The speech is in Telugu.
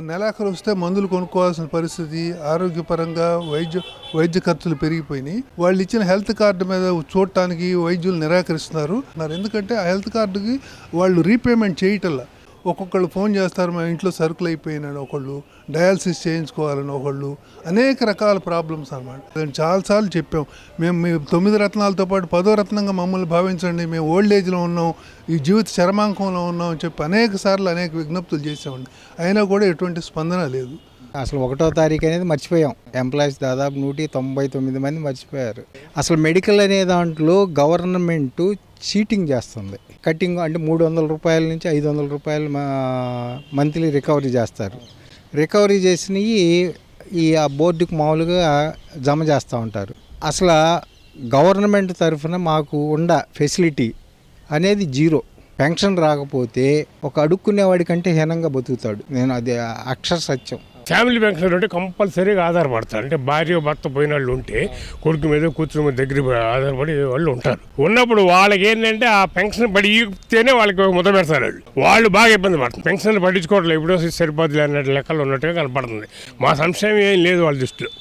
నెలాఖరు వస్తే మందులు కొనుక్కోవాల్సిన పరిస్థితి, ఆరోగ్యపరంగా వైద్య ఖర్చులు పెరిగిపోయినాయి. వాళ్ళు ఇచ్చిన హెల్త్ కార్డు మీద చూడటానికి వైద్యులు నిరాకరిస్తున్నారు. ఎందుకంటే ఆ హెల్త్ కార్డుకి వాళ్ళు రీపేమెంట్ చేయటల్లా. ఒక్కొక్కళ్ళు ఫోన్ చేస్తారు, మా ఇంట్లో సరుకులు అయిపోయినాడు ఒకళ్ళు, డయాలసిస్ చేయించుకోవాలని ఒకళ్ళు, అనేక రకాల ప్రాబ్లమ్స్ అన్నమాట. నేను చాలాసార్లు చెప్పాం, మీ 9 రత్నాలతో పాటు 10వ రత్నంగా మమ్మల్ని భావించండి, మేము ఓల్డ్ ఏజ్లో ఉన్నాం, ఈ జీవిత చరమాంకంలో ఉన్నాం అని చెప్పి అనేక సార్లు అనేక విజ్ఞప్తులు చేసామండి. అయినా కూడా ఎటువంటి స్పందన లేదు. అసలు 1వ తారీఖు అనేది మర్చిపోయాం. ఎంప్లాయీస్ దాదాపు 199 మంది మర్చిపోయారు. అసలు మెడికల్ అనే దాంట్లో గవర్నమెంట్ చీటింగ్ చేస్తుంది. కటింగ్ అంటే 300 రూపాయల నుంచి 500 రూపాయలు మంత్లీ రికవరీ చేస్తారు. రికవరీ చేసినవి ఆ బోర్డుకు మామూలుగా జమ చేస్తూ ఉంటారు. అసలు గవర్నమెంట్ తరఫున మాకు ఫెసిలిటీ అనేది జీరో. పెన్షన్ రాకపోతే ఒక అడుక్కునేవాడి కంటే హీనంగా బతుకుతాడు. నేను అది అక్షర సత్యం. ఫ్యామిలీ పెన్షన్ అంటే కంపల్సరీగా ఆధారపడతారు. అంటే భార్య భర్త పోయిన వాళ్ళు ఉంటే కొడుకు మీద కూతురు మీద దగ్గర ఆధారపడి వాళ్ళు ఉంటారు. ఉన్నప్పుడు వాళ్ళకి ఏంటంటే ఆ పెన్షన్ పడి ఇస్తేనే వాళ్ళకి మొదలు పెడతారు. వాళ్ళు బాగా ఇబ్బంది పడుతుంది. పెన్షన్ పట్టించుకోవట్లేదు, ఎప్పుడో సరిపోతుంది అన్నట్టు లెక్కలు ఉన్నట్టుగా కనపడుతుంది. మా సంశయం ఏం లేదు వాళ్ళ దృష్టిలో.